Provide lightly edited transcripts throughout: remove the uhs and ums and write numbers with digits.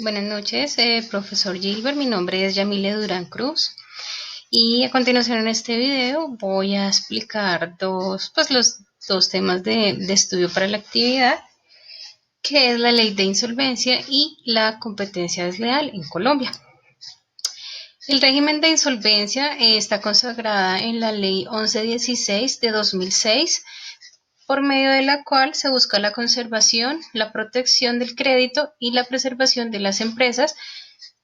Buenas noches, profesor Gilbert. Mi nombre es Yamile Durán Cruz y a continuación en este video voy a explicar los dos temas de estudio para la actividad, que es la ley de insolvencia y la competencia desleal en Colombia. El régimen de insolvencia está consagrada en la ley 1116 de 2006, por medio de la cual se busca la conservación, la protección del crédito y la preservación de las empresas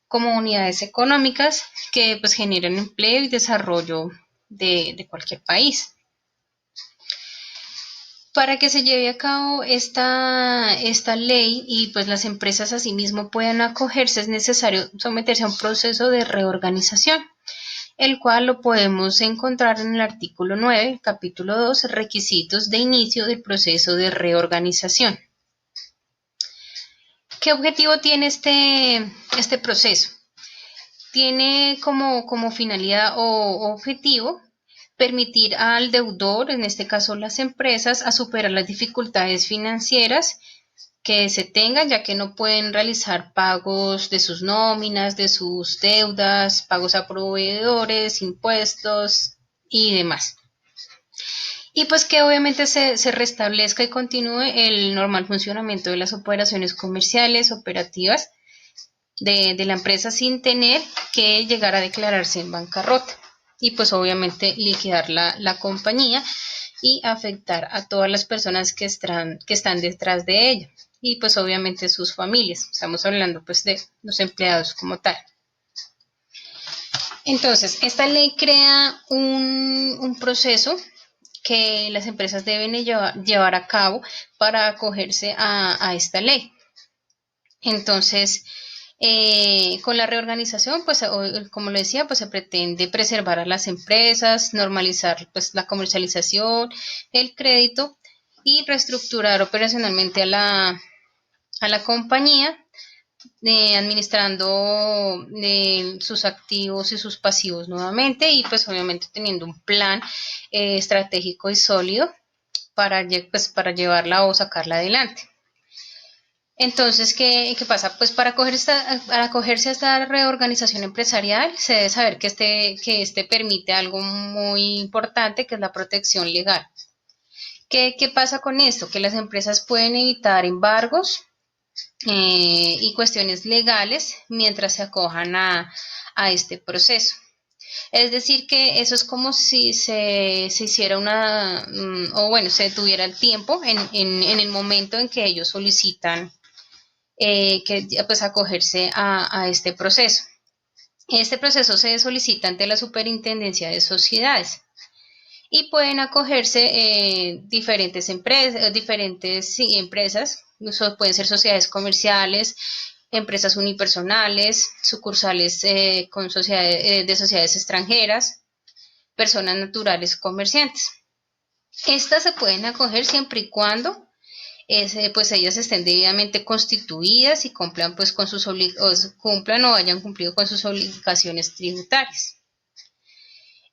como unidades económicas que pues generan empleo y desarrollo de cualquier país. Para que se lleve a cabo esta ley y pues las empresas asimismo puedan acogerse, es necesario someterse a un proceso de reorganización, el cual lo podemos encontrar en el artículo 9, capítulo 2, requisitos de inicio del proceso de reorganización. ¿Qué objetivo tiene este proceso? Tiene como finalidad o objetivo permitir al deudor, en este caso las empresas, a superar las dificultades financieras que se tengan, ya que no pueden realizar pagos de sus nóminas, de sus deudas, pagos a proveedores, impuestos y demás. Y pues que obviamente se restablezca y continúe el normal funcionamiento de las operaciones comerciales, operativas de la empresa sin tener que llegar a declararse en bancarrota y pues obviamente liquidar la compañía y afectar a todas las personas que están detrás de ella y pues obviamente sus familias. Estamos hablando pues de los empleados como tal. Entonces, esta ley crea un proceso que las empresas deben llevar a cabo para acogerse a esta ley. Entonces, con la reorganización, pues como le decía, pues se pretende preservar a las empresas, normalizar pues la comercialización, el crédito y reestructurar operacionalmente a la compañía, administrando sus activos y sus pasivos nuevamente y pues obviamente teniendo un plan estratégico y sólido para llevarla o sacarla adelante. Entonces, ¿qué pasa? Pues para acogerse a esta reorganización empresarial, se debe saber que este permite algo muy importante, que es la protección legal. ¿Qué pasa con esto? Que las empresas pueden evitar embargos y cuestiones legales mientras se acojan a este proceso. Es decir, que eso es como si se hiciera o bueno, se tuviera el tiempo en el momento en que ellos solicitan que pues acogerse a este proceso. Este proceso se solicita ante la Superintendencia de Sociedades y pueden acogerse diferentes empresas, pueden ser sociedades comerciales, empresas unipersonales, sucursales de sociedades extranjeras, personas naturales comerciantes. Estas se pueden acoger siempre y cuando pues ellas estén debidamente constituidas y cumplan pues cumplan o hayan cumplido con sus obligaciones tributarias.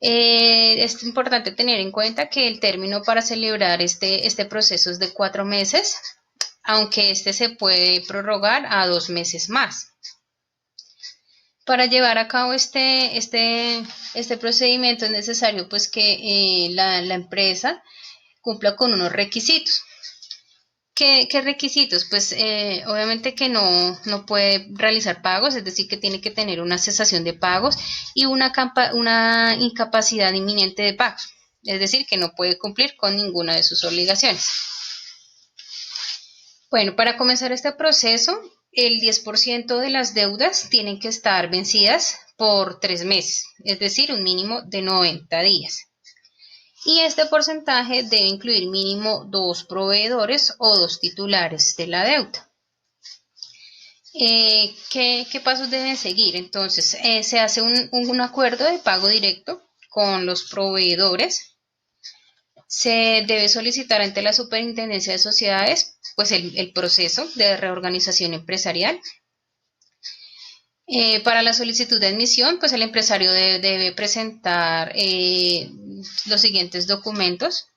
Es importante tener en cuenta que el término para celebrar este proceso es de 4 meses, aunque este se puede prorrogar a 2 meses más. Para llevar a cabo este procedimiento es necesario pues que la empresa cumpla con unos requisitos. ¿Qué requisitos? Pues obviamente que no puede realizar pagos, es decir, que tiene que tener una cesación de pagos y una incapacidad inminente de pagos, es decir, que no puede cumplir con ninguna de sus obligaciones. Bueno, para comenzar este proceso, el 10% de las deudas tienen que estar vencidas por 3 meses, es decir, un mínimo de 90 días. Y este porcentaje debe incluir mínimo 2 proveedores o 2 titulares de la deuda. ¿Qué pasos deben seguir? Entonces, se hace un acuerdo de pago directo con los proveedores. Se debe solicitar ante la Superintendencia de Sociedades pues el proceso de reorganización empresarial. Para la solicitud de admisión, pues el empresario debe presentar los siguientes documentos.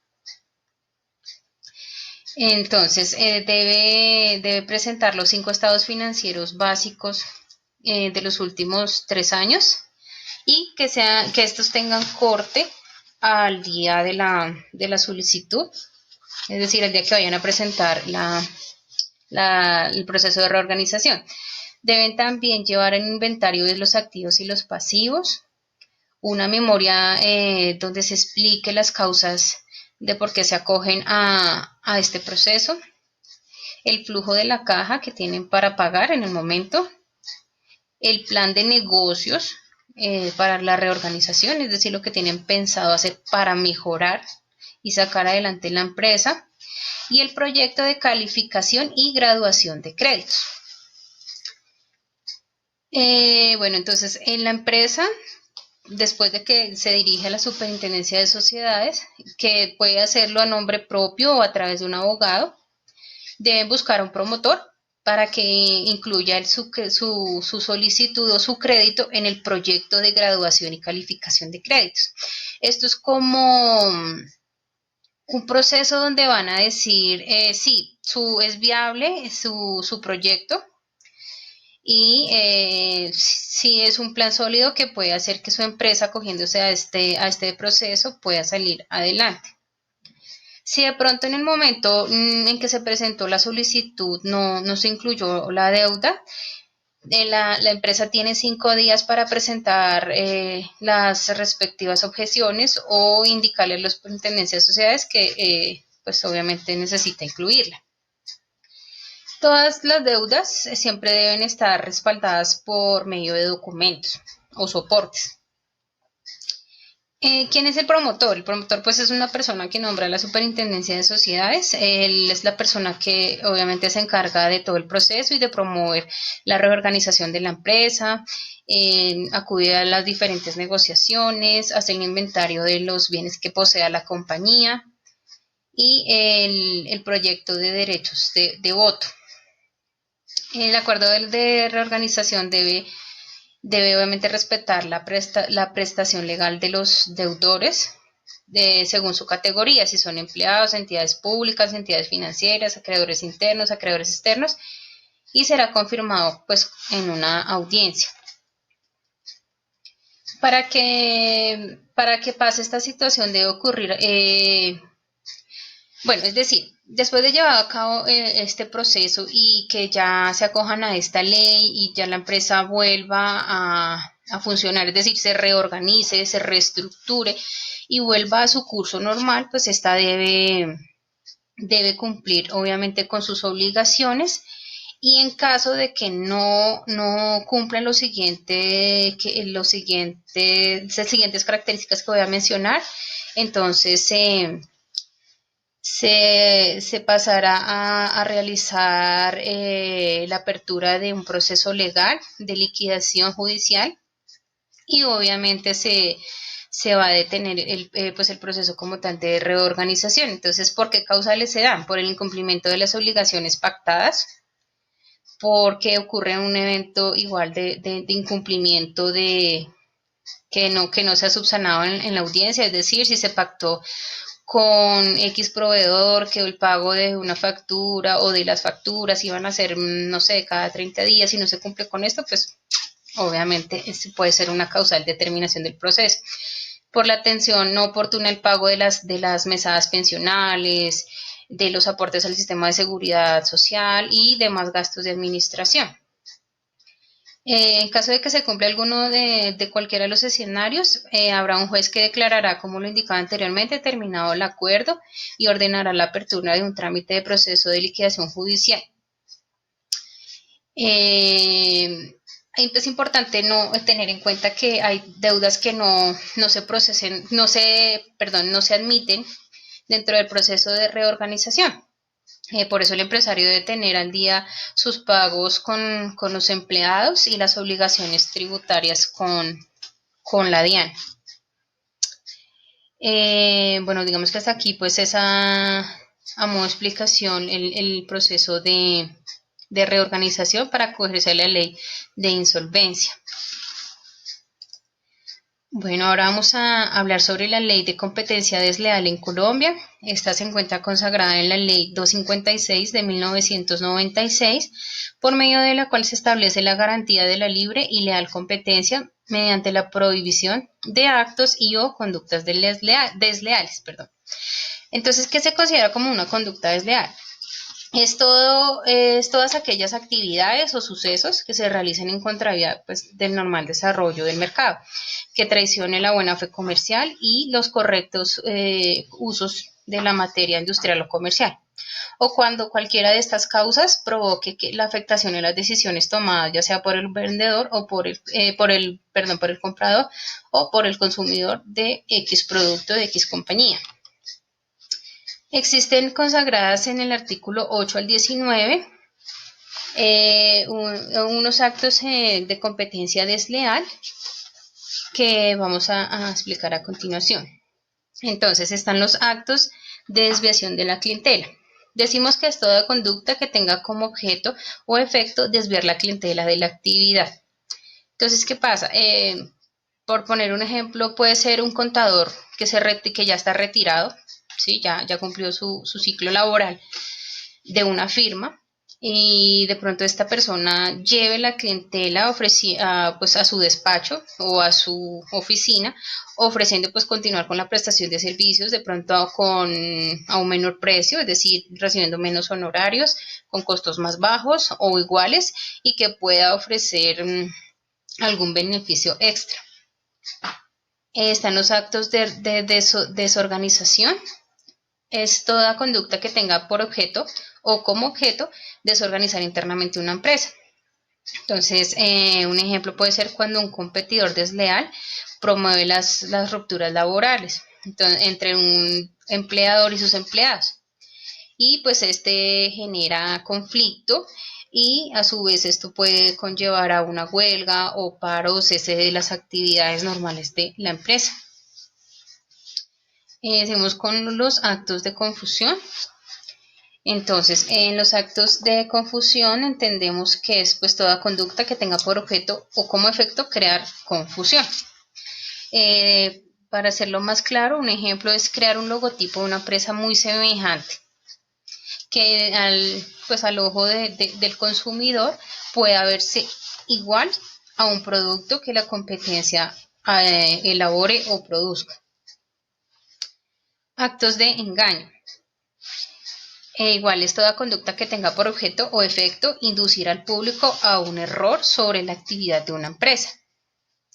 Entonces, debe presentar los 5 estados financieros básicos de los últimos 3 años y que estos tengan corte al día de la solicitud, es decir, el día que vayan a presentar el proceso de reorganización. Deben también llevar el inventario de los activos y los pasivos, una memoria donde se explique las causas de por qué se acogen a este proceso, el flujo de la caja que tienen para pagar en el momento, el plan de negocios para la reorganización, es decir, lo que tienen pensado hacer para mejorar y sacar adelante la empresa, y el proyecto de calificación y graduación de créditos. Bueno, entonces en la empresa, después de que se dirige a la Superintendencia de Sociedades, que puede hacerlo a nombre propio o a través de un abogado, deben buscar a un promotor para que incluya su solicitud o su crédito en el proyecto de graduación y calificación de créditos. Esto es como un proceso donde van a decir sí, es viable su proyecto y si es un plan sólido que puede hacer que su empresa, acogiéndose a este proceso, pueda salir adelante. Si de pronto en el momento en que se presentó la solicitud no se incluyó la deuda, la empresa tiene 5 días para presentar las respectivas objeciones o indicarle a los superintendencias de sociedades que pues obviamente necesita incluirla. Todas las deudas siempre deben estar respaldadas por medio de documentos o soportes. ¿Quién es el promotor? El promotor pues es una persona que nombra la Superintendencia de Sociedades. Él es la persona que obviamente se encarga de todo el proceso y de promover la reorganización de la empresa, acude a las diferentes negociaciones, hace el inventario de los bienes que posea la compañía y el proyecto de derechos de voto. El acuerdo de reorganización debe obviamente respetar la prestación legal de los deudores según su categoría, si son empleados, entidades públicas, entidades financieras, acreedores internos, acreedores externos, y será confirmado pues en una audiencia. Para que pase esta situación debe ocurrir, bueno, es decir, después de llevar a cabo este proceso y que ya se acojan a esta ley y ya la empresa vuelva a funcionar, es decir, se reorganice, se reestructure y vuelva a su curso normal, pues esta debe cumplir obviamente con sus obligaciones y en caso de que no cumplan las siguientes características que voy a mencionar, entonces se pasará a realizar la apertura de un proceso legal de liquidación judicial y obviamente se va a detener pues el proceso como tal de reorganización. Entonces, ¿por qué causales se dan? Por el incumplimiento de las obligaciones pactadas, porque ocurre un evento igual de incumplimiento que no se ha subsanado en la audiencia, es decir, si se pactó con X proveedor que el pago de una factura o de las facturas iban a ser, no sé, cada 30 días y no se cumple con esto, pues obviamente puede ser una causal de terminación del proceso. Por la atención no oportuna al pago de las mesadas pensionales, de los aportes al sistema de seguridad social y demás gastos de administración. En caso de que se cumpla alguno de cualquiera de los escenarios, habrá un juez que declarará, como lo indicaba anteriormente, terminado el acuerdo y ordenará la apertura de un trámite de proceso de liquidación judicial. Es importante tener en cuenta que hay deudas que no se procesen, no se admiten dentro del proceso de reorganización. Por eso el empresario debe tener al día sus pagos con los empleados y las obligaciones tributarias con la DIAN. Bueno, digamos que hasta aquí pues a modo de explicación el proceso de reorganización para acogerse a la ley de insolvencia. Bueno, ahora vamos a hablar sobre la ley de competencia desleal en Colombia. Esta se encuentra consagrada en la ley 256 de 1996, por medio de la cual se establece la garantía de la libre y leal competencia mediante la prohibición de actos y o conductas desleales. Entonces, ¿qué se considera como una conducta desleal? Es todas aquellas actividades o sucesos que se realicen en contravía, pues, del normal desarrollo del mercado, que traicione la buena fe comercial y los correctos usos de la materia industrial o comercial, o cuando cualquiera de estas causas provoque que la afectación de las decisiones tomadas, ya sea por el vendedor o por el comprador o por el consumidor de X producto de X compañía. Existen consagradas en el artículo 8 al 19 unos actos de competencia desleal que vamos a explicar a continuación. Entonces están los actos de desviación de la clientela. Decimos que es toda conducta que tenga como objeto o efecto desviar la clientela de la actividad. Entonces, ¿qué pasa? Por poner un ejemplo, puede ser un contador que ya está retirado, ¿sí? Ya cumplió su ciclo laboral de una firma, y de pronto esta persona lleve la clientela pues a su despacho o a su oficina, ofreciendo pues continuar con la prestación de servicios, de pronto a un menor precio, es decir, recibiendo menos honorarios, con costos más bajos o iguales, y que pueda ofrecer algún beneficio extra. Están los actos de desorganización. Es toda conducta que tenga por objeto o como objeto desorganizar internamente una empresa. Entonces, un ejemplo puede ser cuando un competidor desleal promueve las rupturas laborales entre un empleador y sus empleados. Y pues este genera conflicto, y a su vez esto puede conllevar a una huelga o paro o cese de las actividades normales de la empresa. Seguimos con los actos de confusión. Entonces, en los actos de confusión entendemos que es pues toda conducta que tenga por objeto o como efecto crear confusión. Para hacerlo más claro, un ejemplo es crear un logotipo de una empresa muy semejante, que al ojo del consumidor pueda verse igual a un producto que la competencia elabore o produzca. Actos de engaño. Igual es toda conducta que tenga por objeto o efecto inducir al público a un error sobre la actividad de una empresa.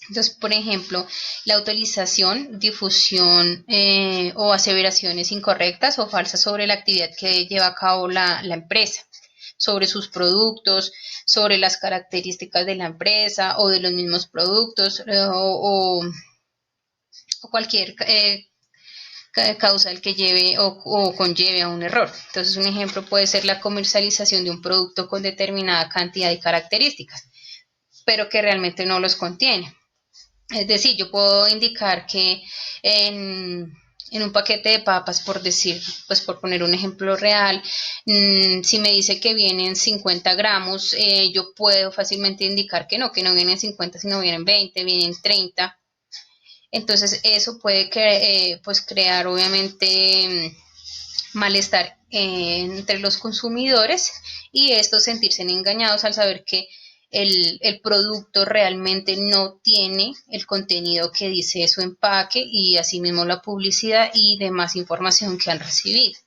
Entonces, por ejemplo, la utilización, difusión o aseveraciones incorrectas o falsas sobre la actividad que lleva a cabo la empresa, sobre sus productos, sobre las características de la empresa o de los mismos productos, o cualquier causal que lleve o conlleve a un error. Entonces, un ejemplo puede ser la comercialización de un producto con determinada cantidad y características, pero que realmente no los contiene. Es decir, yo puedo indicar que en un paquete de papas, pues por poner un ejemplo real, si me dice que vienen 50 gramos, yo puedo fácilmente indicar que no vienen 50, sino vienen 20, vienen 30. Entonces eso puede pues crear obviamente malestar entre los consumidores, y estos sentirse engañados al saber que el producto realmente no tiene el contenido que dice su empaque, y asimismo la publicidad y demás información que han recibido.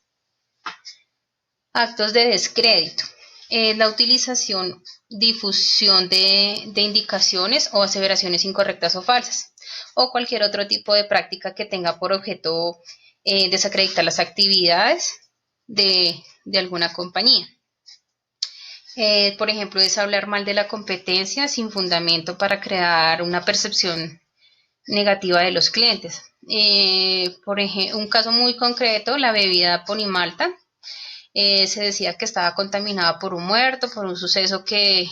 Actos de descrédito. La utilización, difusión de indicaciones o aseveraciones incorrectas o falsas, o cualquier otro tipo de práctica que tenga por objeto desacreditar las actividades de alguna compañía. Por ejemplo, es hablar mal de la competencia sin fundamento para crear una percepción negativa de los clientes. Por ejemplo, un caso muy concreto, la bebida Ponimalta. Se decía que estaba contaminada por un muerto, por un suceso que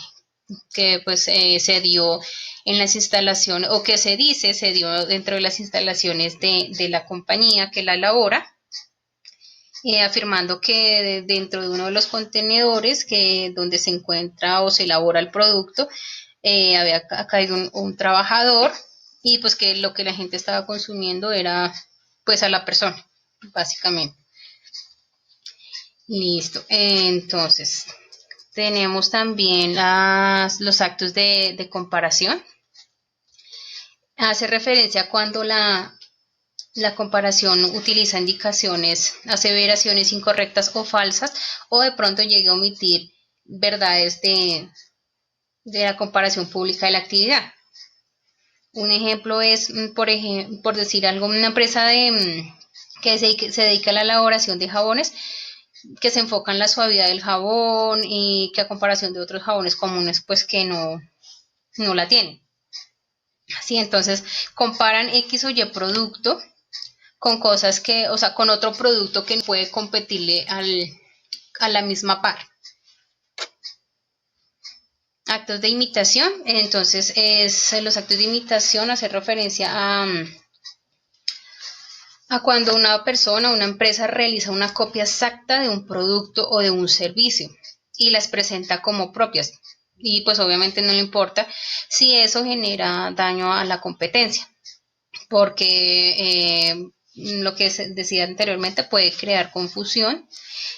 pues se dio en las instalaciones, o que se dice se dio dentro de las instalaciones de la compañía que la elabora, afirmando que dentro de uno de los contenedores donde se encuentra o se elabora el producto, había caído un trabajador, y pues que lo que la gente estaba consumiendo era pues a la persona, básicamente. Listo, entonces tenemos también los actos de comparación. Hace referencia a cuando la comparación utiliza indicaciones, aseveraciones incorrectas o falsas, o de pronto llegue a omitir verdades de la comparación pública de la actividad. Un ejemplo es, por decir algo, una empresa que se dedica a la elaboración de jabones, que se enfoca en la suavidad del jabón y que a comparación de otros jabones comunes, pues que no la tienen. Sí, entonces comparan X o Y producto con cosas que, o sea, con otro producto que puede competirle a la misma par. Actos de imitación, entonces los actos de imitación hace referencia a cuando una persona o una empresa realiza una copia exacta de un producto o de un servicio y las presenta como propias. Y pues obviamente no le importa si eso genera daño a la competencia, porque lo que decía anteriormente puede crear confusión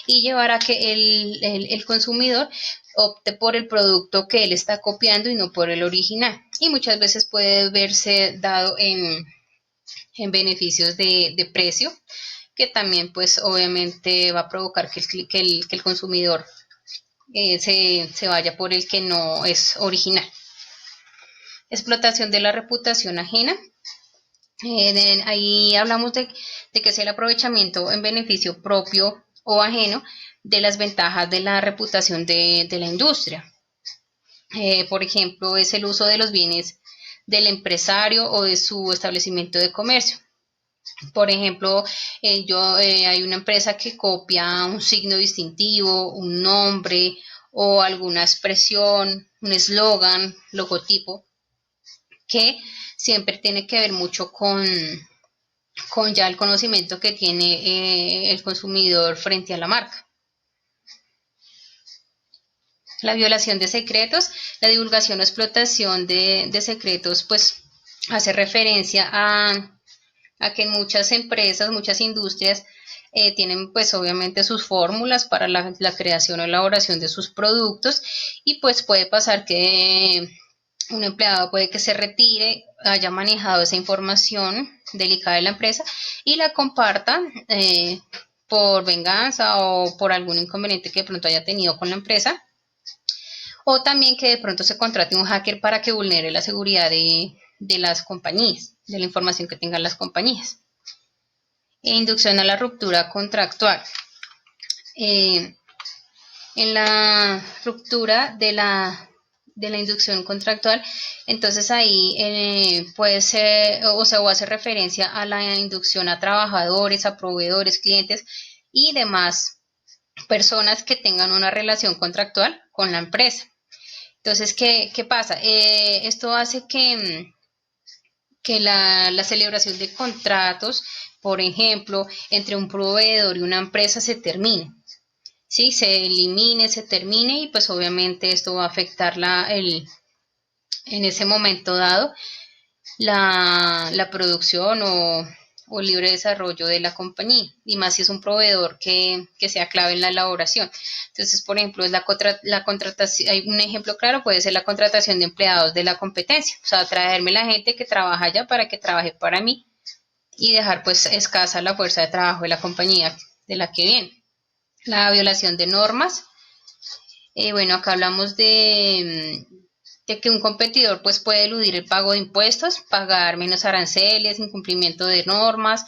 y llevar a que el consumidor opte por el producto que él está copiando y no por el original. Y muchas veces puede verse dado en beneficios de precio, que también pues obviamente va a provocar que el consumidor se vaya por el que no es original. Explotación de la reputación ajena. Ahí hablamos de que es el aprovechamiento en beneficio propio o ajeno de las ventajas de la reputación de la industria. Por ejemplo, es el uso de los bienes del empresario o de su establecimiento de comercio. Por ejemplo, hay una empresa que copia un signo distintivo, un nombre o alguna expresión, un eslogan, logotipo, que siempre tiene que ver mucho con ya el conocimiento que tiene el consumidor frente a la marca. La violación de secretos, la divulgación o explotación de secretos, pues hace referencia a que muchas empresas, muchas industrias tienen pues obviamente sus fórmulas para la creación o elaboración de sus productos y pues puede pasar que un empleado puede que se retire, haya manejado esa información delicada de la empresa y la comparta por venganza o por algún inconveniente que de pronto haya tenido con la empresa, o también que de pronto se contrate un hacker para que vulnere la seguridad de las compañías, de la información que tengan las compañías. Inducción a la ruptura contractual. En la ruptura de la inducción contractual, entonces ahí puede ser, o hace referencia a la inducción a trabajadores, a proveedores, clientes y demás personas que tengan una relación contractual con la empresa. Entonces, ¿qué pasa? Esto hace que la celebración de contratos, por ejemplo, entre un proveedor y una empresa se termine. Sí, se elimine, se termine y pues obviamente esto va a afectar en ese momento dado la producción o el libre desarrollo de la compañía, y más si es un proveedor que sea clave en la elaboración. Entonces, por ejemplo, es la contratación, hay un ejemplo claro, puede ser la contratación de empleados de la competencia, o sea, traerme la gente que trabaja allá para que trabaje para mí y dejar pues escasa la fuerza de trabajo de la compañía de la que viene. La violación de normas. Bueno, acá hablamos de que un competidor pues puede eludir el pago de impuestos, pagar menos aranceles, incumplimiento de normas,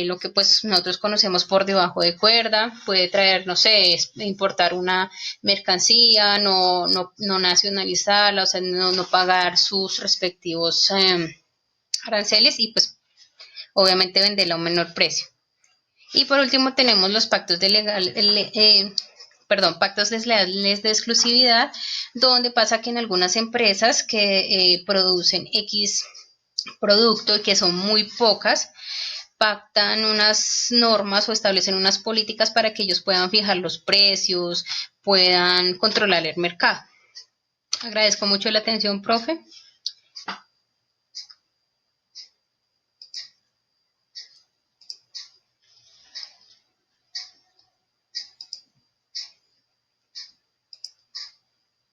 lo que pues nosotros conocemos por debajo de cuerda, puede traer, no sé, importar una mercancía, no nacionalizarla, o sea, no pagar sus respectivos aranceles y pues obviamente venderla a un menor precio. Y por último tenemos los pactos pactos desleales de exclusividad, donde pasa que en algunas empresas que producen X producto y que son muy pocas, pactan unas normas o establecen unas políticas para que ellos puedan fijar los precios, puedan controlar el mercado. Agradezco mucho la atención, profe.